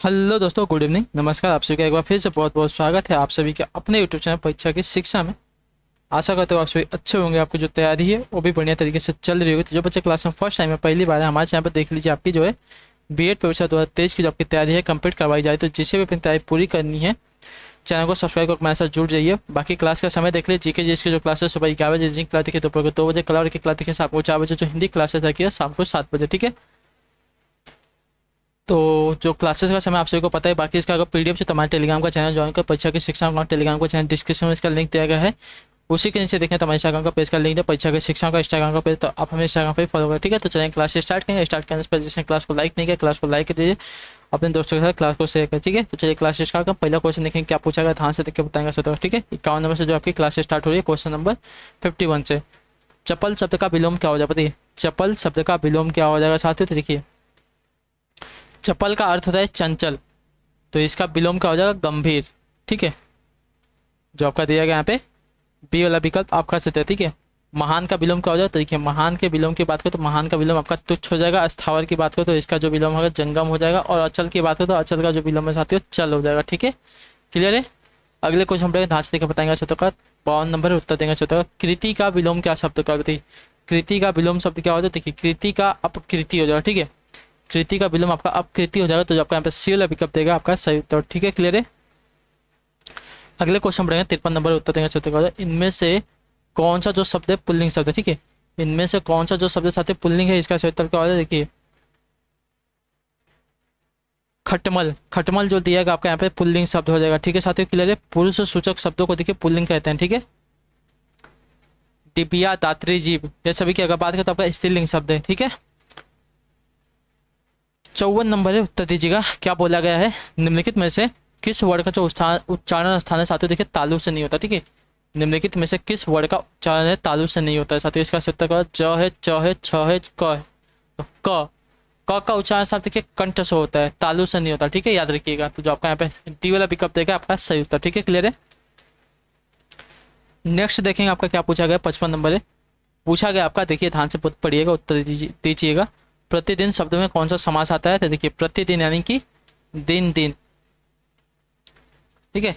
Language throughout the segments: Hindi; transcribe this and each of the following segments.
हेलो दोस्तों, गुड इवनिंग, नमस्कार। आप सभी का एक बार फिर से बहुत बहुत स्वागत है आप सभी के अपने यूट्यूब चैनल परीक्षा की शिक्षा में। आशा करते हो आप सभी अच्छे होंगे। आपकी जो तैयारी है वो भी बढ़िया तरीके से चल रही होगी। तो जो बच्चे क्लास में फर्स्ट टाइम है, पहली बार है, हमारे चैनल पर देख लीजिए। आपकी जो है बीएड परीक्षा 2023 की जो आपकी तैयारी है कंप्लीट करवाई जाए। तो जिसे भी अपनी तैयारी पूरी करनी है, चैनल को सब्सक्राइब करके हमारे साथ जुड़ जाइए। बाकी क्लास का समय देख लीजिए। जीके जीएस की जो क्लासेस सुबह 11 बजे, जिंक क्लास देखिए दोपहर को 2 बजे, कला की क्लास देखिए शाम को 4 बजे, जो हिंदी क्लासेस रखिए शाम को 7 बजे। ठीक है, तो जो क्लासेस का समय आप सभी को पता है। बाकी इसका अगर पीडीएफ से तो हमारे टेलीग्राम का चैनल ज्वाइन कर, परीक्षा की शिक्षा का टेलीग्राम का चैनल डिस्क्रिप्शन में इसका लिंक दिया गया है। उसी के नीचे देखें तो हमारे इंस्टाग्राम का पेज का लिंक है, परीक्षा की शिक्षा का इंस्टाग्राम का पेज। तो आप हमें इंस्टाग्राम पे फॉलो करें। ठीक है, तो चलें क्लास स्टार्ट करेंगे। स्टार्ट करने से पहले जिसने क्लास को लाइक नहीं किया, क्लास को लाइक कर दीजिए, अपने दोस्तों के साथ क्लास को शेयर करें। ठीक है, तो चलिए क्लास स्टार्ट करें। पहला क्वेश्चन देखेंगे क्या पूछा गया, ध्यान से देख के बताएंगे सोता। ठीक है, 51 नंबर से जो आपकी क्लास स्टार्ट हो रही है, क्वेश्चन नंबर 51 से। चपल शब्द का विलोम क्या हो जाएगा बताइए। चपल शब्द का विलोम क्या हो जाएगा साथियों, तो देखिए चपल का अर्थ होता है चंचल, तो इसका विलोम क्या हो जाएगा गंभीर। ठीक है, जो आपका दिया गया यहाँ पे बी वाला विकल्प आप कर सकते हैं। ठीक है, महान का विलोम क्या हो जाएगा, तो देखिए महान के विलोम की बात करो तो महान का विलोम आपका तुच्छ हो जाएगा। स्थावर की बात करो तो इसका जो विलोम होगा जंगम हो जाएगा। और अचल की बात करो तो अचल का जो विलोम है साथियों चल हो जाएगा। ठीक है, क्लियर है। अगले क्वेश्चन हम ध्यान से देकर बताएंगे छात्रों का 52 नंबर उत्तर देंगे छात्रों का। कृति का विलोम क्या शब्द का बताइए। कृति का विलोम शब्द क्या हो जाएगा, देखिए कृति का अपकृति हो जाएगा। ठीक है, कृति का विलोम आपका अपकृति हो जाएगा। तो जो आपका यहाँ पे सी वाला विकल्प देगा आपका सही उत्तर। ठीक है, क्लियर है। अगले क्वेश्चन बढ़ेंगे 53 नंबर उत्तर देंगे छात्रों का। इनमें से कौन सा जो शब्द है पुल्लिंग शब्द है। ठीक है, इनमें से कौन सा जो शब्द साथ पुल्लिंग है, इसका सही उत्तर क्या हो जाएगा, देखिए खटमल। खटमल जो दिया गया आपका यहाँ पे पुल्लिंग शब्द हो जाएगा। ठीक है साथियों, क्लियर है। पुरुष सूचक शब्दों को देखिए पुल्लिंग कहते हैं। ठीक है, डिबिया, दात्री, जीव, ये सभी की अगर बात करें तो आपका स्त्रीलिंग शब्द है। ठीक है, 54 नंबर है, उत्तर दीजिएगा। क्या बोला गया है, निम्नलिखित में से किस वर्ड का जो उच्चारण स्थान है साथियों, देखिए तालु से नहीं होता। ठीक है, निम्नलिखित में से किस वर्ड का उच्चारण है तालु से नहीं होता है साथियों। इसका सही उत्तर क्या, ज है, च है, छ है, क है। तो क का उच्चारण साथ देखिए कंठ से होता है, तालु से नहीं होता। ठीक है, याद रखिएगा। तो जो आपका यहाँ पे डी वाला विकल्प देगा आपका सही उत्तर। ठीक है, क्लियर है। नेक्स्ट देखेंगे आपका क्या पूछा गया, 55 नंबर है। पूछा गया आपका, देखिए ध्यान से पढ़िएगा, उत्तर दीजिएगा। प्रतिदिन शब्द में कौन सा समास आता है, तो देखिए प्रतिदिन यानी कि दिन दिन। ठीक है,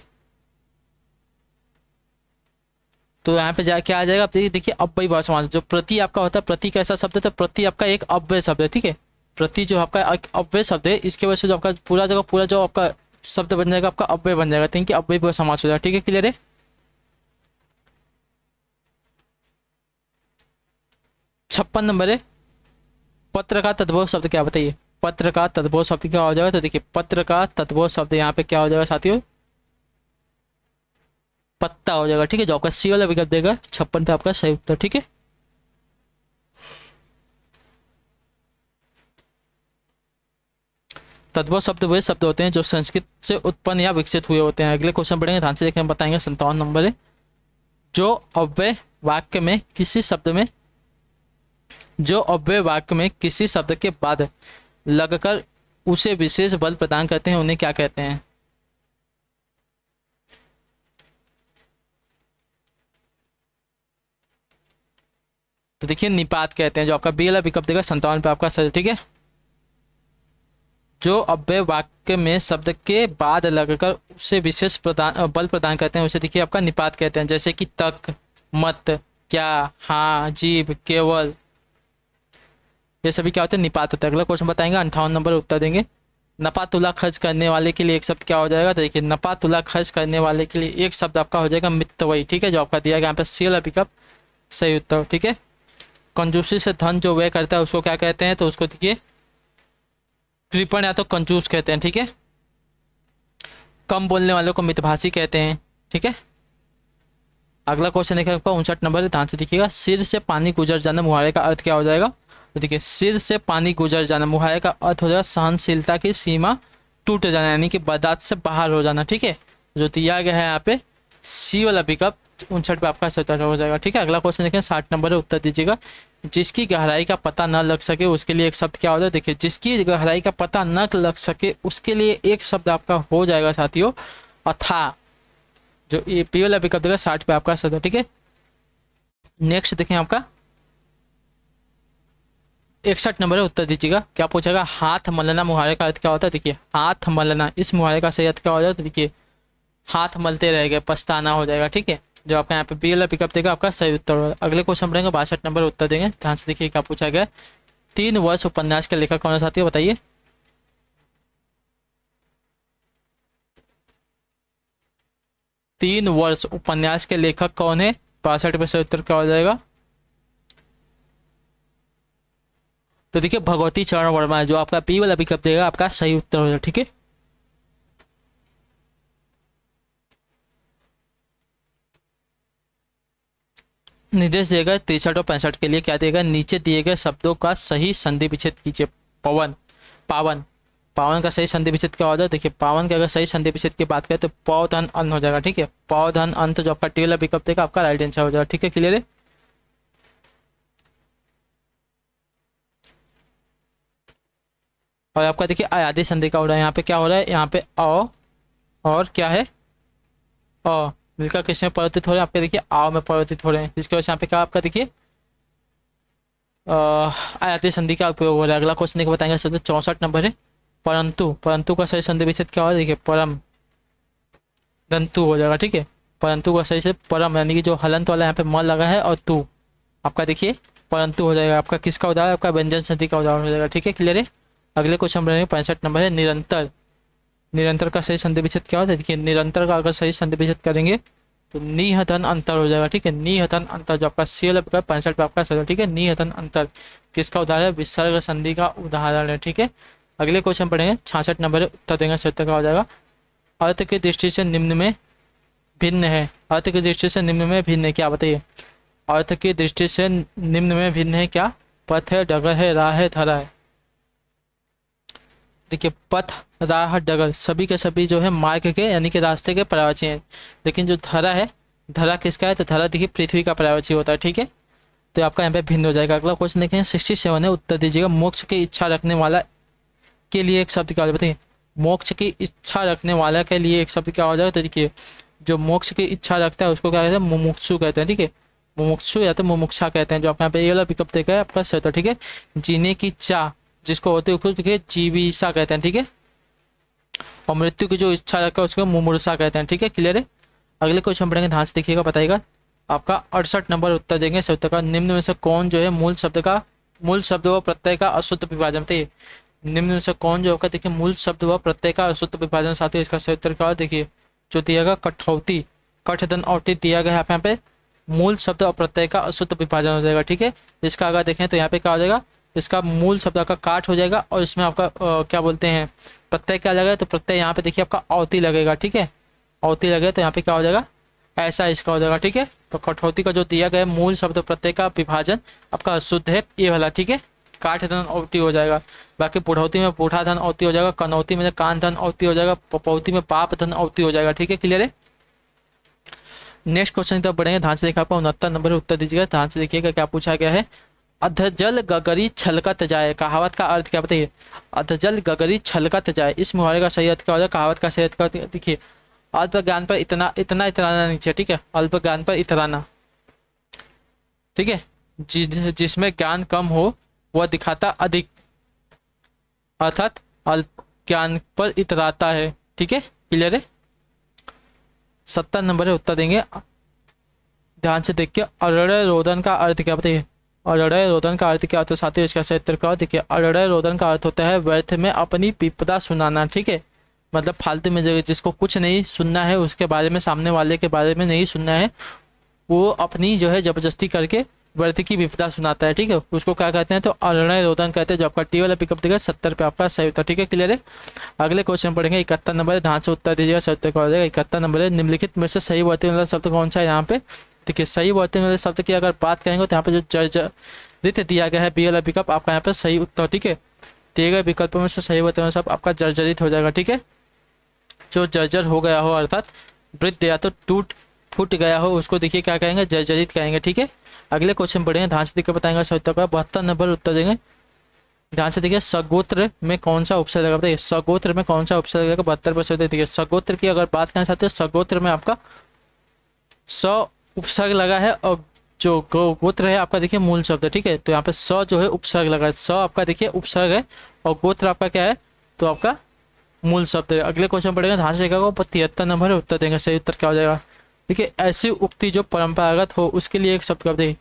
तो यहाँ पे जा क्या आ जाएगा, आप देखिए अव्ययी भाव समास। जो प्रति आपका होता है, प्रति कैसा शब्द है, तो प्रति आपका एक अव्यय शब्द है। ठीक है, प्रति जो आपका एक अव्यय शब्द है, इसके वजह से जो आपका पूरा जगह पूरा जो आपका शब्द बन जाएगा आपका अव्यय बन जाएगा। ठीक है, अव्ययी भाव समास हो जाएगा। ठीक है, क्लियर है। 56 नंबर है। पत्र का तद्भव शब्द क्या बताइए। पत्र का तद्भव शब्द क्या हो जाएगा, तो देखिए पत्र का तद्भव शब्द यहाँ पे क्या हो जाएगा साथियों, पत्ता हो जाएगा। ठीक है, जो आपका सी वाला विकल्प देगा 56 पे आपका सही उत्तर। ठीक है, तद्भव शब्द वे शब्द होते हैं जो संस्कृत से उत्पन्न या विकसित हुए होते हैं। अगले क्वेश्चन पढ़ेंगे, ध्यान से देखें, बताएंगे 57 नंबर है। जो अव्यय वाक्य में किसी शब्द में जो अव्यय वाक्य में किसी शब्द के बाद लगकर उसे विशेष बल प्रदान करते हैं उन्हें क्या कहते हैं। तो देखिए निपात कहते हैं। जो आपका बी वाला विकल्प देगा 57 पे आपका सही। ठीक है, जो अव्यय वाक्य में शब्द के बाद लगकर उसे विशेष बल प्रदान करते हैं उसे देखिए आपका निपात कहते हैं। जैसे कि तक, मत, क्या, हाँ, जीव, केवल, ये सभी क्या होते हैं, निपात होता है। अगला क्वेश्चन बताएंगे, 58 नंबर उत्तर देंगे। नपा तुला खर्च करने वाले के लिए एक शब्द क्या हो जाएगा, तो देखिए नपा तुला खर्च करने वाले के लिए एक शब्द आपका हो जाएगा मितव्ययी। ठीक है, जो आपका दिया गया यहाँ पे सी वाला विकल्प सही उत्तर। ठीक है, कंजूसी से धन जो व्यय करता है उसको क्या कहते हैं, तो उसको देखिए कृपण या तो कंजूस कहते हैं। ठीक है, कम बोलने वालों को मितभाषी कहते हैं। ठीक है, अगला क्वेश्चन देखिए आपका 59 नंबर, ध्यान से देखिएगा। सिर से पानी गुजर जाना मुहावरे का अर्थ क्या हो जाएगा, तो देखिए सिर से पानी गुजर जाना मुहावरे का अर्थ हो जाएगा सहनशीलता की सीमा टूट जाना, यानी कि बर्दाश्त से बाहर हो जाना। ठीक है, जो दिया गया है यहाँ पे सी वाला विकल्प 59 पे आपका सही उत्तर हो जाएगा। ठीक है, अगला क्वेश्चन देखें 60 नंबर है, उत्तर दीजिएगा। जिसकी गहराई का पता न लग सके उसके लिए एक शब्द क्या होता है, देखिए जिसकी गहराई का पता न लग सके उसके लिए एक शब्द आपका हो जाएगा साथियों अथाह। जो ये पी वाला विकल्प देगा 60 पे आपका सही। ठीक है, नेक्स्ट देखें आपका 61 नंबर है, उत्तर दीजिएगा। क्या पूछेगा? हाथ मलना मुहावरे का अर्थ क्या होता है? देखिए हाथ मलना, इस मुहावरे का सही अर्थ क्या हो जाएगा? तो देखिए हाथ मलते रह गए, पछताना हो जाएगा। ठीक है, जो आपका यहाँ पे बी वाला पिकअप देगा आपका सही उत्तर होगा। अगले क्वेश्चन पढ़ेंगे, 62 नंबर उत्तर देंगे। ध्यान से देखिए क्या पूछा गया। 3 वर्ष उपन्यास के लेखक कौन है साथियों, बताइए। 3 वर्ष उपन्यास के लेखक कौन है? 62 में सही उत्तर क्या हो जाएगा? तो देखिए भगवती चरण वर्मा है, जो आपका बी वाला पिकअप देगा आपका सही उत्तर हो जाएगा। ठीक है, निर्देश देगा 63 और 65 के लिए। क्या देगा? नीचे दिए गए शब्दों का सही संधि विच्छेद कीजिए। पवन, पावन, पावन का सही संधि विच्छेद क्या हो जाएगा? देखिए पावन का अगर सही संधि विच्छेद की बात करें तो पौधन अन हो जाएगा। ठीक है, पौधन अंत जो आपका टी वाला पिकअप देगा आपका राइट आंसर हो जाएगा। ठीक है, क्लियर है। और आपका देखिए अयादी संधि का हो रहा है, यहाँ पे क्या हो रहा है? यहाँ पे अ और क्या है? अ मिलकर किस में परिवर्तित हो रहे हैं? आपके देखिए आओ में परिवर्तित हो रहे हैं, जिसकी वजह से यहाँ पे क्या आपका देखिए आयाती संधि का उपयोग हो रहा है। अगला क्वेश्चन देखिए बताएंगे, 64 नंबर है। परंतु, परंतु का सही संधि विच्छेद क्या हो? देखिए परम दंतु हो जाएगा। ठीक है, परंतु का सही से परम, यानी कि जो हलंत वाला यहाँ पे म लगा है, और तू आपका देखिए परंतु हो जाएगा। आपका किसका उदाहरण? आपका व्यंजन संधि का उदाहरण हो जाएगा। ठीक है, क्लियर है। अगले क्वेश्चन बढ़ेंगे, 65 नंबर है। निरंतर, निरंतर का सही संधि विच्छेद क्या होता है? देखिए निरंतर का अगर सही संधि विच्छेद करेंगे तो निहतन अंतर हो जाएगा। ठीक है, निहतन अंतर जो आपका सी वाला 65 पे आपका सही। ठीक है, निहतन अंतर किसका उदाहरण है? विसर्ग संधि का उदाहरण है। ठीक है, अगले क्वेश्चन पढ़ेंगे, 66 नंबर है। उत्तर देंगे सही उत्तर का हो जाएगा। अर्थ की दृष्टि से निम्न में भिन्न है। अर्थ की दृष्टि से निम्न में भिन्न है क्या, बताइए। अर्थ की दृष्टि से निम्न में भिन्न है क्या? पथ है, डगर है, राह है, धरा है। देखिए पथ, राह, डगर सभी के सभी जो है मार्ग के यानी कि रास्ते के पर्यायवाची हैं। लेकिन जो धरा है, धरा किसका है? तो धरा देखिए पृथ्वी का पर्यायवाची होता है। ठीक है, तो आपका यहाँ पे भिन्न हो जाएगा। अगला क्वेश्चन देखेंगे, 67 है। उत्तर दीजिएगा। मोक्ष की इच्छा रखने वाला के लिए एक शब्द क्या हो? बताइए मोक्ष की इच्छा रखने वाला के लिए एक शब्द क्या हो जाएगा? तो देखिए जो मोक्ष की इच्छा रखता है उसको क्या कहते हैं? मुमुक्षु कहते हैं। ठीक है, मुमुक्षु या तो मुमुक्षा कहते हैं। जो आपका यहाँ पे ये वाला पिकअप देखा है आपका सही होता है। ठीक है, जीने की चाह जिसको होती है उसको देखिए जीविसा कहते हैं। ठीक है, और मृत्यु की जो इच्छा रखा है उसको मुमुर्षा कहते हैं। ठीक है, क्लियर है। अगले क्वेश्चन पढ़ेंगे, ध्यान से देखिएगा, बताइएगा। आपका 68 नंबर उत्तर देंगे सही उत्तर का। निम्न में से कौन जो है मूल शब्द व प्रत्यय का अशुद्ध विभाजन? बताइए निम्न में से कौन जो होगा? देखिए मूल शब्द व प्रत्यय का अशुद्ध विभाजन साथियों इसका सही उत्तर क्या है? देखिए जो दिया गया कठौती, कठ धन औटी दिया गया है यहाँ पे मूल शब्द और प्रत्यय का अशुद्ध विभाजन हो जाएगा। ठीक है, इसका अगर देखें तो यहाँ पे क्या हो जाएगा? इसका मूल शब्द का काट हो जाएगा और इसमें आपका क्या बोलते हैं प्रत्यय क्या लगेगा? तो प्रत्यय यहाँ पे देखिए आपका औती लगेगा। ठीक है, औती लगेगा तो यहाँ पे क्या हो जाएगा? ऐसा इसका हो जाएगा। ठीक है, तो कठौती का जो दिया गया मूल शब्द प्रत्यय का विभाजन आपका अशुद्ध है ये वाला। ठीक है, काठ धन औती हो जाएगा। बाकी पुढ़ौती में बूढ़ा धन औती हो जाएगा, कनौती में कान धन औती हो जाएगा, पपौती में पाप धन औती हो जाएगा। ठीक है, क्लियर है। नेक्स्ट क्वेश्चन की तरफ बढ़ेंगे, ध्यान से देखा आपका 69 नंबर उत्तर दीजिएगा। ध्यान से देखिएगा क्या पूछा गया है। अधजल गगरी छलकत जाए, कहावत का अर्थ क्या बताइए? अधजल गगरी छलकत जाए, इस मुहावरे का सही अर्थ क्या हो जाए? कहावत का सही अर्थ क्या होता है? देखिए अल्प ज्ञान पर इतना इतना इतराना नहीं चाहिए। ठीक है, अल्प ज्ञान पर इतराना। ठीक है, जिसमें ज्ञान कम हो वह दिखाता अधिक, अर्थात अल्प ज्ञान पर इतराता है। ठीक है, क्लियर है। 70 नंबर है, उत्तर देंगे। ध्यान से देखिए, अरण्य रोदन का अर्थ क्या बताइए? अरण्य रोदन का अर्थ क्या होता है साथियों? इसका सही उत्तर क्या हो? देखिए अरण्य रोदन का अर्थ होता है व्यर्थ में अपनी विपदा सुनाना। ठीक है, मतलब फालतू में जिसको कुछ नहीं सुनना है, उसके बारे में, सामने वाले के बारे में नहीं सुनना है, वो अपनी जो है जबरदस्ती करके व्यर्थ की विपदा सुनाता है। ठीक है, उसको क्या कहते हैं? तो अरण्य रोदन कहते हैं। जो आपका टी वाला पिकअप देगा 70 पे आपका सही उत्तर। ठीक है, क्लियर है। अगले क्वेश्चन पढ़ेंगे, 71 नंबर है। ध्यान से उत्तर दीजिएगा, सही उत्तर क्या हो जाएगा? 71 नंबर है। निम्नलिखित में से सही वर्तनी वाला शब्द कौन सा है? यहाँ पे देखिए सही वर्तनी वाले शब्द की अगर बात करेंगे तो यहाँ पे जो जर्जरित दिया गया है बी वाला विकल्प आपका यहाँ पे सही उत्तर। ठीक है, दिए गए विकल्पों में से सही वर्तनी वाला शब्द आपका जर्जरित हो जाएगा। ठीक है, जो जर्जर हो गया हो अर्थात वृद्ध या तो टूट फूट गया हो उसको देखिए क्या कहेंगे? जर्जरित कहेंगे। ठीक है, अगले क्वेश्चन पढ़ेंगे, ध्यान से देखकर बताएंगे सही उत्तर का। 72 नंबर उत्तर देंगे। ध्यान से देखिए, सगोत्र में कौन सा उपसर्ग लगेगा? बताइए सगोत्र में कौन सा उपसर्ग लगेगा? 72% देखिए सगोत्र की अगर बात करना चाहते हैं, सगोत्र में आपका स उपसर्ग लगा है और जो गोत्र है आपका देखिए मूल शब्द है, ठीक है। तो यहाँ पे स जो है उपसर्ग लगा है, स आपका देखिए उपसर्ग है और गोत्र आपका क्या है, तो आपका मूल शब्द है। अगले क्वेश्चन पढ़ेगा ध्यान से देखिएगा, 73 नंबर है, उत्तर देंगे। सही उत्तर क्या हो जाएगा, देखिए ऐसी उक्ति जो परंपरागत हो उसके लिए एक शब्द, देखिए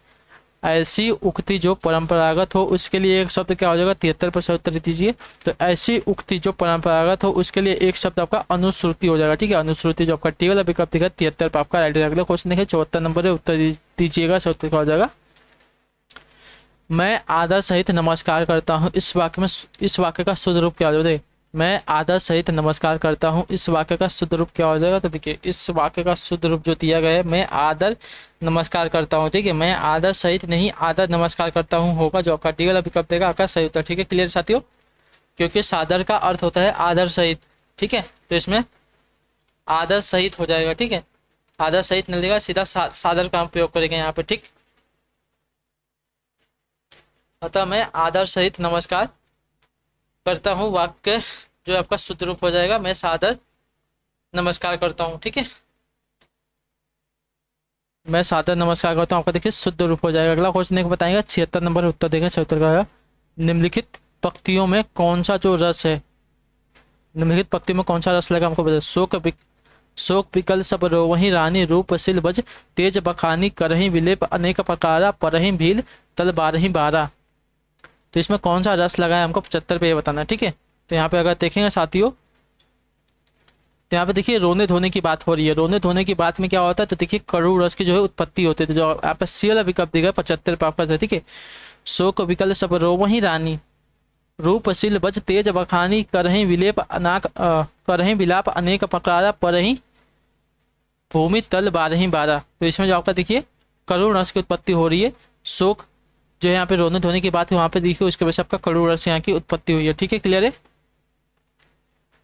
ऐसी उक्ति जो परंपरागत हो उसके लिए एक शब्द क्या हो जाएगा, 73 पर सही उत्तर दीजिए। तो ऐसी उक्ति जो परंपरागत हो उसके लिए एक शब्द आपका अनुश्रुति हो जाएगा, ठीक है। अनुश्रुति जो आपका टेबल विकल्प दिखा 73 पर आपका राइट। अगला क्वेश्चन देखिए 74 नंबर है, उत्तर दीजिएगा। सही उत्तर क्या हो जाएगा, मैं आदर सहित नमस्कार करता हूँ, इस वाक्य का शुद्ध रूप क्या हो जाएगा। मैं आदर सहित नमस्कार करता हूँ, इस वाक्य का शुद्ध रूप क्या हो जाएगा। तो देखिए इस वाक्य का शुद्ध रूप जो दिया गया है, मैं आदर नमस्कार करता हूँ, ठीक है। मैं आदर सहित नहीं आदर नमस्कार करता हूँ होगा, जो आपका डी वाला विकल्प देगा आपका सही उत्तर, ठीक है। क्लियर साथियों, क्योंकि सादर का अर्थ होता है आदर सहित, ठीक है। तो इसमें आदर सहित हो जाएगा, ठीक है। आदर सहित नहीं देगा, सीधा सादर का हम प्रयोग करेंगे यहाँ पे, ठीक। अतः मैं आदर सहित नमस्कार करता हूँ, वाक्य जो आपका शुद्ध रूप हो जाएगा, मैं सादर नमस्कार करता हूँ, ठीक है। मैं सादर नमस्कार करता हूँ, आपका देखिए शुद्ध रूप हो जाएगा। अगला क्वेश्चन एक बताएगा, 76 नंबर उत्तर देंगे। सही उत्तर का निम्नलिखित पंक्तियों में कौन सा जो रस है, निम्नलिखित पंक्तियों में कौन सा रस लगा हमको बता। शोक विकल सब रोवहीं रानी रूप सिल बज तेज बखानी करही विलेप अनेक प्रकारा परही भील तल बारही बारा। तो इसमें कौन सा रस लगा है हमको 75 पे ये बताना है, ठीक है। तो यहाँ पे अगर देखेंगे साथियों, तो यहाँ पे देखिए रोने धोने की बात हो रही है। रोने धोने की बात में क्या होता है, तो देखिए करुण रस की जो है उत्पत्ति होती है। तो जो यहाँ पे सी वाला विकल्प दिखा 75 पे आपका, ठीक है। शोक विकल सब रोवहीं रानी रूप सिल बज तेज बखानी करही विलेप अनाक करही विलाप अनेक प्रकारा परही भूमि तल बारही बारा। तो इसमें जो आपका देखिए करुण रस की उत्पत्ति हो रही है। शोक जो है यहाँ पे रोने धोने की बात है, वहां पे देखिए उसके वजह से आपका करुण रस यहाँ की उत्पत्ति हुई है, ठीक है। क्लियर है।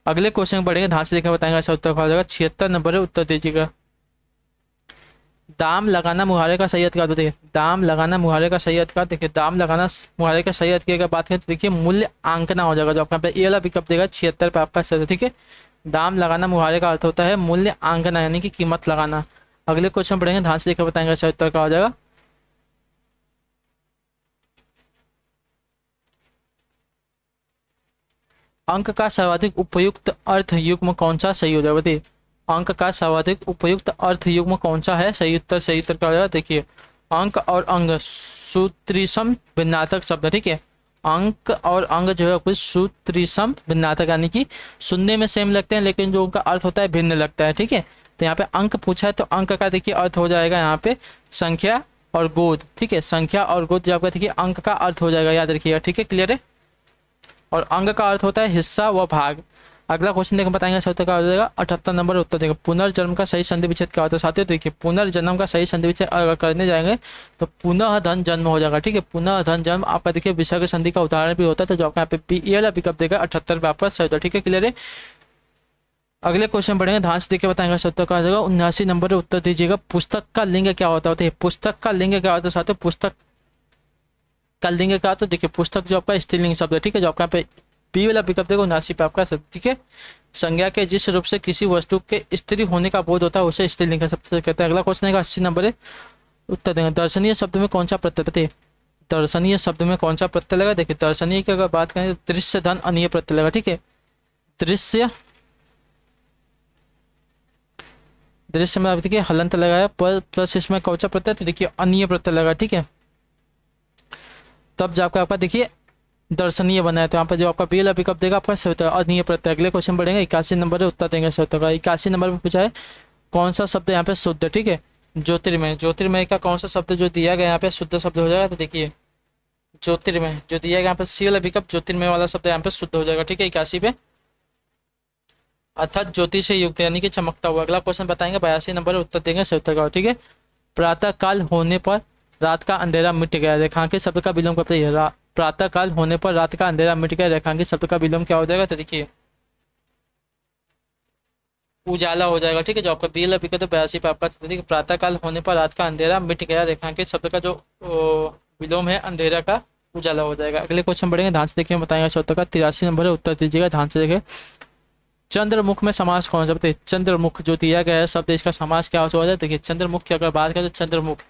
अगले क्वेश्चन पढ़ेंगे, ध्यान से देखकर बताएंगे, अच्छा उत्तर हो जाएगा। 76 नंबर है, उत्तर दीजिएगा। दाम लगाना मुहावरे का सही अर्थ क्या, देखिए दाम लगाना मुहावरे का सही अर्थ क्या, देखिए दाम लगाना मुहावरे का सही अर्थ की अगर बात करें तो देखिए मूल्य आंकना हो जाएगा, जो आपका पे ए वाला विकल्प देगा 76 पे आपका सही, ठीक है। दाम लगाना मुहावरे का अर्थ होता है मूल्य आंकना, यानी कि कीमत लगाना। अगले क्वेश्चन पढ़ेंगे, ध्यान से देखकर बताएंगे, सही उत्तर क्या हो जाएगा। अंक का सर्वाधिक उपयुक्त अर्थ युग्म कौन सा सही हो जाएगा, बताइए अंक का सर्वाधिक उपयुक्त अर्थ युग्म कौन सा है। सही उत्तर क्या हो जाएगा, देखिए अंक और अंग सूत्रीसम भिन्नार्थक शब्द है, ठीक है। अंक और अंग जो है कुछ सूत्रीसम भिन्नार्थक, यानी कि सुनने में सेम लगते हैं लेकिन जो उनका अर्थ होता है भिन्न लगता है, ठीक है। तो यहाँ पे अंक पूछा है तो अंक का देखिए अर्थ हो जाएगा यहाँ पे संख्या और गोद, ठीक है। संख्या और गोद जो आपका देखिए अंक का अर्थ हो जाएगा, याद रखिएगा, ठीक है। क्लियर है। और अंग का अर्थ होता है हिस्सा व भाग। अगला क्वेश्चन देखकर बताएंगे सही उत्तर क्या हो जाएगा। 78 नंबर उत्तर देगा। पुनर्जन्म का सही संधि विच्छेद क्या होता है साथियों, देखिए पुनर्जन्म का सही संधि विच्छेद अगर करने जाएंगे तो पुनः धन जन्म हो जाएगा, ठीक है। पुनः धन जन्म आपका देखिए विसर्ग संधि का उदाहरण भी होता है, तो जो आपका यहाँ पे ये वाला विकल्प देगा 78 पे आपका सही उत्तर, ठीक है। क्लियर है। अगले क्वेश्चन पढ़ेंगे, ध्यान से देखिए बताएंगे सही उत्तर क्या हो जाएगा। 79 नंबर उत्तर दीजिएगा। पुस्तक का लिंग क्या होता है, पुस्तक का लिंग क्या होता है साथियों। पुस्तक का लिंग क्या होता है, देखिए पुस्तक जो आपका स्त्रीलिंग शब्द है, ठीक है। जो आपका पे बी वाला विकल्प देखो 79 पे आपका, ठीक है। संज्ञा के जिस रूप से किसी वस्तु के स्त्री होने का बोध होता है उसे स्त्रीलिंग का शब्द कहते हैं। अगला क्वेश्चन है 80 नंबर है, उत्तर देंगे। दर्शनीय शब्द में कौन सा प्रत्यय, बताइए दर्शनीय शब्द में कौन सा प्रत्यय लगा। देखिए दर्शनीय की अगर बात करें तो दृश्य धन अनीय प्रत्यय लगा, ठीक है। दृश्य दृश्य में आप देखिए हलंत लगाया पर प्लस इसमें कौन सा प्रत्यय, तो देखिए अनीय प्रत्यय लगा, ठीक है। तब जाकर आपका देखिए दर्शनीय बनाया, तो यहाँ पर जो आपका बी वाला विकल्प देगा आपका सही उत्तर अनीय प्रत्यय। अगले क्वेश्चन बढ़ेंगे, 81 नंबर है, उत्तर देंगे सही उत्तर का। 81 नंबर पे पूछा है कौन सा शब्द यहाँ पे शुद्ध है, ठीक है। ज्योतिर्मय, ज्योतिर्मय का कौन सा शब्द जो दिया गया यहाँ पे शुद्ध शब्द हो जाएगा, तो देखिए ज्योतिर्मय जो दिया गया यहाँ पे सी वाला विकल्प ज्योतिर्मय वाला शब्द यहाँ पे शुद्ध हो जाएगा, ठीक है। 81 पे अर्थात ज्योति से युक्त यानी कि चमकता हुआ। अगला क्वेश्चन बताएंगे 82 नंबर उत्तर देंगे सही उत्तर का, ठीक है। प्रातः काल होने पर रात का अंधेरा मिट गया, रेखांकित शब्द का विलोम करते हैं। प्रातः काल होने पर रात का अंधेरा मिट गया, रेखांकित शब्द का विलोम क्या हो जाएगा, तो देखिए उजाला हो जाएगा, ठीक है। जो आपका बी वाला विकल्प है 82 पे आपका, देखिए प्रातः काल होने पर रात का अंधेरा मिट गया, रेखांकित शब्द का जो विलोम है अंधेरा का उजाला हो जाएगा। अगले क्वेश्चन बढ़ेंगे, ध्यान से देखिए बताएंगे सही उत्तर का। 83 नंबर है, उत्तर दीजिएगा, ध्यान से देखिए। चंद्रमुख में समास कौन सा, बताइए चंद्रमुख जो दिया गया है शब्द इसका समास क्या हो जाए। देखिए चंद्रमुख की अगर बात करें तो चंद्रमुख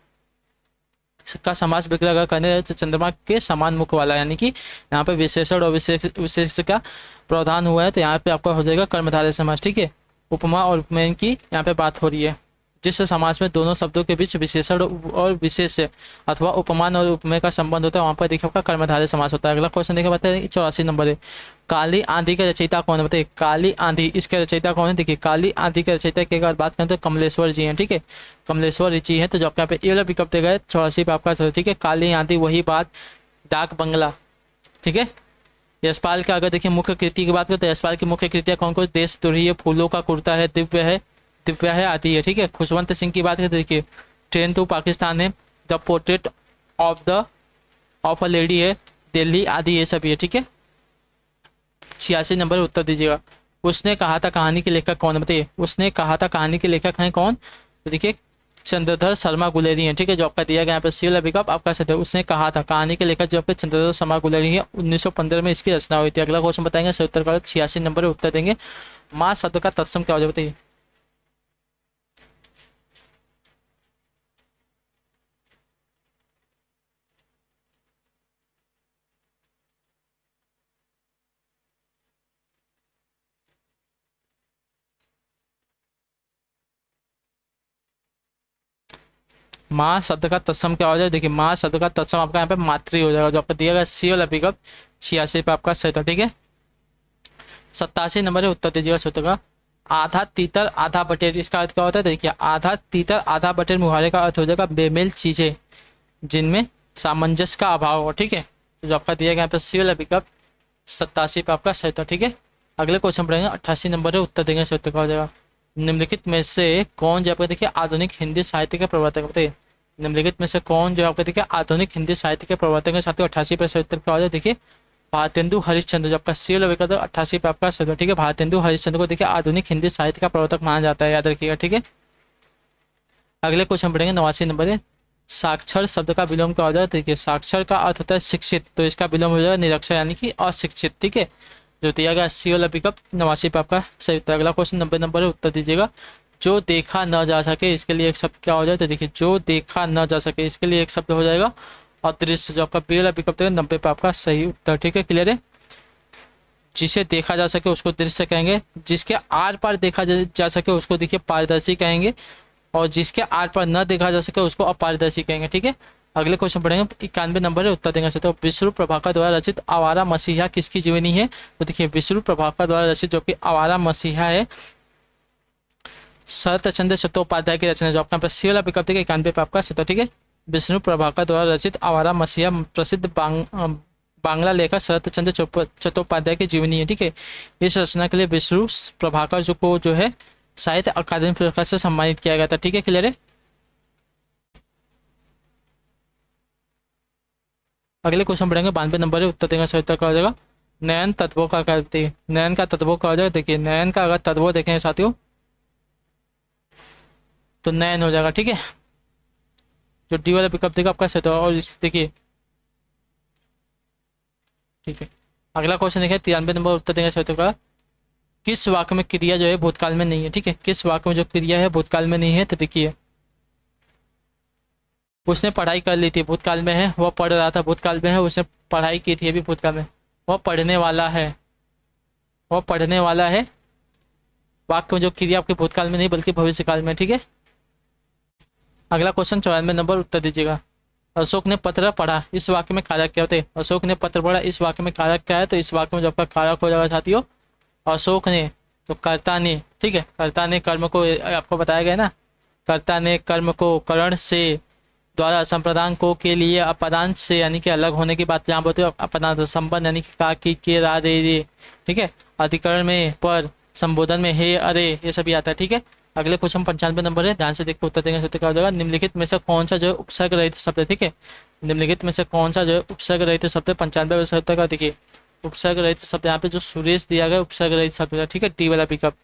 का समास विग्रह अगर करने रहे तो चंद्रमा के समान मुख वाला, यानी कि यहाँ पे विशेषण और विशेष का प्रावधान हुआ है, तो यहाँ पे आपका हो जाएगा कर्मधारय समास। ठीक है, उपमा और उपमेय की यहाँ पे बात हो रही है, जिस समास में दोनों शब्दों के बीच विशेषण और विशेष अथवा उपमान और उपमेय का संबंध होता है, वहां पर देखिए आपका कर्मधारय समास होता है। अगला क्वेश्चन देखिए, बताइए 84 नंबर है, काली आंधी के रचयिता कौन है? बताइए काली आंधी, इसके रचयिता कौन है? देखिए काली आंधी के रचयिता की अगर बात करें तो कमलेश्वर जी हैं। ठीक है, कमलेश्वर जी हैं, तो जो आपके यहाँ पे ये वाला विकल्प देगा 84 पे आपका। ठीक है, काली आंधी, वही बात, डाक बंगला। ठीक है, यशपाल का अगर देखिए मुख्य कृति की बात करें तो यशपाल की मुख्य कृतियां कौन कौन? देश तुरही है, फूलों का कुर्ता है, दिव्य है आदि है। ठीक है, खुशवंत सिंह की बात करें तो देखिए ट्रेन टू पाकिस्तान है, the portrait of a lady है, दिल्ली आदि, ये सभी है। ठीक है, 86 नंबर उत्तर दीजिएगा। उसने कहा था कहानी के लेखक कौन है? बताइए उसने कहा था कहानी के लेखक हैं कौन? तो देखिए चंद्रधर शर्मा गुलेरी हैं। ठीक है, जो आपका दिया गया यहाँ पे सी वाला विकल्प आपका सही है। उसने कहा था कहानी के लेखक जो आपके चंद्रधर शर्मा गुलेरी है, 1915 में इसकी रचना हुई थी। अगला क्वेश्चन बताएंगे, सही उत्तर का 86 नंबर उत्तर देंगे। माँ शब्द का तत्सम क्या हो जाए? बताइए माँ शब्द का तत्सम क्या हो जाए? देखिए माँ शब्द का तत्सम आपका यहाँ पे मातृ हो जाएगा, जो आपका दिया गया सी वाला विकल्प 86 पे आपका सही था। ठीक है, 87 नंबर है उत्तर दीजिएगा सूत्र का। आधा तीतर आधा बटेर, इसका अर्थ क्या होता है? देखिए आधा तीतर आधा बटेर मुहावरे का अर्थ हो जाएगा बेमेल चीजें जिनमें सामंजस्य का अभाव हो। ठीक है, तो जो आपका दिया गया यहाँ पे सी वाला विकल्प 87 पे आपका सही था। ठीक है, अगले क्वेश्चन पढ़ेंगे, 88 नंबर है उत्तर देंगे सूत्र का हो जाएगा। निम्नलिखित में से कौन जो आपका देखिए आधुनिक हिंदी साहित्य के प्रवर्तक? बताइए निम्नलिखित में से कौन जो आपका देखिए आधुनिक हिंदी साहित्य के प्रवर्तक है? साथियों 88 पे सही उत्तर क्या हो जाए? देखिए भारतेंदु हरिश्चंद्र, जो आपका सी वाला विकल्प 88 पे आपका सही। ठीक है, भारतेंदु हरिश्चंद्र को देखिए आधुनिक हिंदी साहित्य का प्रवर्तक माना जाता है, याद रखिएगा। ठीक है, अगले क्वेश्चन पढ़ेंगे 89 नंबर है, साक्षर शब्द का विलोम क्या हो जाएगा? देखिए साक्षर का अर्थ होता है शिक्षित, तो इसका विलोम हो जाएगा निरक्षर यानी कि अशिक्षित। ठीक है, जो दिया गया 80 वाला विकल्प 89 पे आपका सही उत्तर। अगला क्वेश्चन 90 नंबर है उत्तर दीजिएगा। जो देखा न जा सके, इसके लिए एक शब्द क्या हो जाए? तो देखिए जो देखा न जा सके, इसके लिए एक शब्द हो जाएगा अदृश्य, जो आपका बी वाला विकल्प देगा 90 पे आपका सही उत्तर। ठीक है, क्लियर है। जिसे देखा जा सके उसको दृश्य कहेंगे, जिसके आर पार देखा जा सके उसको देखिए पारदर्शी कहेंगे, और जिसके आर पार न देखा जा सके उसको अपारदर्शी कहेंगे। ठीक है, अगले क्वेश्चन पढ़ेंगे, 91 नंबर है उत्तर देंगे। तो विष्णु प्रभाकर द्वारा रचित आवारा मसीहा किसकी जीवनी है? तो देखिए विष्णु प्रभाकर द्वारा रचित जो कि आवारा मसीहा है, शरत चंद्र चट्टोपाध्याय की रचना, जो आपका सी वाला विकल्प देगा 91 पे आपका सही। ठीक है, विष्णु प्रभाकर द्वारा रचित आवारा मसीहा प्रसिद्ध बांग्ला लेखक शरत चंद्र चट्टोपाध्याय की जीवनी है। ठीक है, इस रचना के लिए विष्णु प्रभाकर जो को जो है साहित्य अकादमी पुरस्कार से सम्मानित किया गया था। ठीक है, क्लियर है। अगले क्वेश्चन पढ़ेंगे, 92 नंबर है उत्तर देंगे सही उत्तर का हो जाएगा नयन तत्वों का करते हैं। नयन का तत्वों का हो जाएगा, देखिए नयन का अगर तत्वों देखें साथियों तो नयन हो जाएगा। ठीक है, जो डी वाला विकल्प देगा आपका सही। और देखिए ठीक है, अगला क्वेश्चन देखिए 93 नंबर उत्तर देंगे सही उत्तर का। किस वाक्य में क्रिया जो है भूतकाल में नहीं है? ठीक है, किस वाक्य में जो क्रिया है भूतकाल में नहीं है? तो देखिए उसने पढ़ाई कर ली थी, भूतकाल में है, वह पढ़ रहा था, भूतकाल में है, उसने पढ़ाई की थी, अभी भूतकाल में, वह पढ़ने वाला है, वह पढ़ने वाला है। वाक्य में जो क्रिया आपके भूतकाल में नहीं बल्कि भविष्य काल में। ठीक है, अगला क्वेश्चन 94 नंबर उत्तर दीजिएगा। अशोक ने पत्र पढ़ा, इस वाक्य में कारक क्या होते हैं? अशोक ने पत्र पढ़ा, इस वाक्य में कारक क्या है? तो इस वाक्य में जो आपका कारक हो जाएगा साथियों अशोक ने, तो कर्ता ने। ठीक है, कर्ता ने कर्म को, आपको बताया गया ना, कर्ता ने कर्म को करण से द्वारा संप्रदान को के लिए अपदान से यानी कि अलग होने की बात यहाँ बोलते हो। अपदान संबंध यानी कि का की के रा रे रे। ठीक है, अधिकरण में पर, संबोधन में हे अरे, ये सभी आता है। ठीक है, अगले क्वेश्चन 95 नंबर है, ध्यान से देखकर उत्तर देंगे सत्य क्या हो जाएगा। निम्नलिखित में से कौन सा जो है उपसर्ग रहित शब्द है? ठीक है, निम्नलिखित में से कौन सा जो है उपसर्ग रहित शब्द है? 95 सत्य का देखिए उपसर्ग रहित शब्द यहाँ पे जो सुरेश दिया गया उपसर्ग रहित शब्द है। ठीक है, टी वाला पिकअप।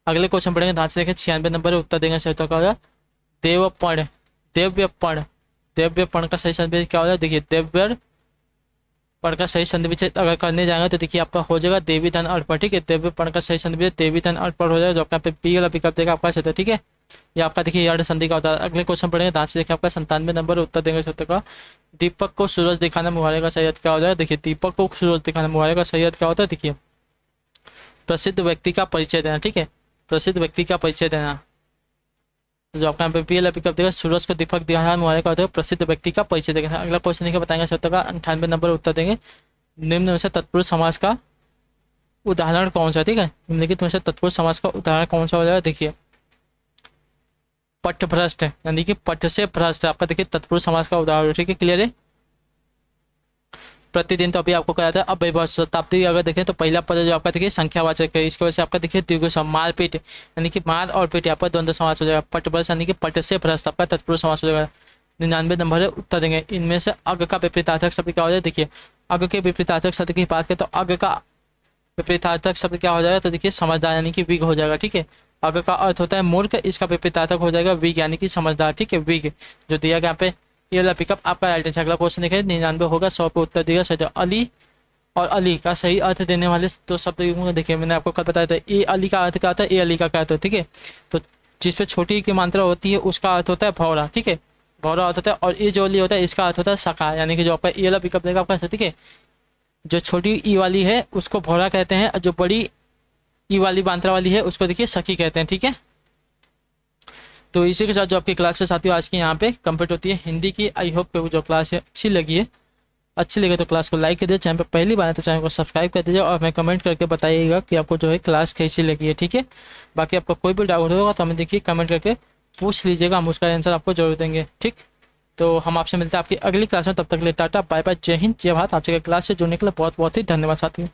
अगले क्वेश्चन पढ़ेंगे, ध्यान से देखिए 96 नंबर है उत्तर देंगे सत्य का हो जाएगा देवपण। देव्यपण, देव्यपण का सही संधि क्या हो जाएगा? देखिए देव्य पढ़ का सही संधि विच्छेद अगर करने जाएंगे तो देखिए आपका हो जाएगा देवी धन अर्पण। ठीक है, देव्य पढ़ का सही संधि विच्छेद देवी धन अर्पण हो जाएगा, जो आपका पे बी वाला विकल्प देगा आपका सही। ठीक है, ये आपका देखिए यर्ण संधि का होता है। अगले क्वेश्चन पढ़ेंगे ध्यान से देखिए, आपका 97 नंबर उत्तर देंगे इस उत्तर का। दीपक को सूरज दिखाना मुहावरे का सही अर्थ क्या हो जाएगा? देखिए दीपक को सूरज दिखाना मुहावरे का सही अर्थ क्या होता है? देखिए प्रसिद्ध व्यक्ति का परिचय देना, ठीक है, प्रसिद्ध व्यक्ति का परिचय देना। तो जो आपका यहाँ पे पीएल पिकअप देगा, सूरज को दीपक दिखाना मुहावरे का होता है प्रसिद्ध व्यक्ति का परिचय देना। अगला क्वेश्चन देखिए बताएंगे इस उत्तर का। 98 नंबर उत्तर देंगे, निम्न में से तत्पुरुष समास का उदाहरण कौन सा है? ठीक है, निम्नलिखित में से तत्पुरुष समास का उदाहरण कौन सा हो जाएगा? देखिए पटभ्रष्ट है, यानी कि पट से भ्रष्ट है आपका देखिए तत्पुरुष समास का उदाहरण, ठीक है, क्लियर है। प्रतिदिन तो अभी आपको कहा था। अब वैभव शताब्दी अगर देखें तो पहला पद जो आपका देखिए संख्यावाचक है, इसकी वजह से आपका देखिए दीर्घ सम मारपीट, यानी कि मार और पीट आपका द्वंद्व समास हो जाएगा। पटभ्रष्ट यानी कि पट से भ्रष्ट आपका तत्पुरुष समास हो जाएगा। 99 नंबर है उत्तर देंगे, इनमें से अग का विपरीतार्थक शब्द क्या हो जाएगा? देखिए अग के विपरीतार्थक शब्द की बात करें तो अग का विपरीतार्थक शब्द क्या हो जाएगा? तो देखिए समझदार यानी कि विग हो जाएगा, ठीक है। अग का अर्थ होता है मूर्ख, इसका विपरीतार्थक हो जाएगा विग यानी कि समझदार, ठीक है, विग जो दिया गया यहाँ पे। ये वाला पिकअप आपका राइट आंसर। अगला क्वेश्चन देखिए 99 होगा, 100 पे उत्तर दिया सही। अली और अली का सही अर्थ देने वाले दो शब्द देखिए, मैंने आपको कल बताया था। ए अली का अर्थ क्या होता है? ए अली का क्या होता है? ठीक है, तो जिसपे छोटी की मात्रा होती है उसका अर्थ होता है भौरा, ठीक है, भौरा अर्थ होता है। और ये जो अली होता है इसका अर्थ होता है सखा, यानी कि जो आपका ए वाला पिकअप देगा आपका, ठीक है, जो छोटी ई वाली है उसको भौरा कहते हैं, और जो बड़ी ई वाली मात्रा वाली है उसको देखिए सखी कहते हैं, ठीक है। तो इसी के साथ जो आपकी क्लास है साथियों आज की यहाँ पे कंप्लीट होती है हिंदी की। आई होप कि जो क्लास है अच्छी लगी है, अच्छी लगे तो क्लास को लाइक कर दीजिए, चैनल पर पहली बार है तो चैनल को सब्सक्राइब कर दीजिए, और हमें कमेंट करके बताइएगा कि आपको जो है क्लास कैसी लगी है, ठीक है। बाकी आपका कोई भी डाउट होगा तो हमें देखिए कमेंट करके पूछ लीजिएगा, हम उसका आंसर आपको जरूर देंगे, ठीक। तो हम आपसे मिलते हैं आपकी अगली क्लास में, तब तक के लिए टाटा बाय बाय, जय हिंद जय भारत। आपसे क्लास से जुड़ने के लिए बहुत बहुत ही धन्यवाद साथियों।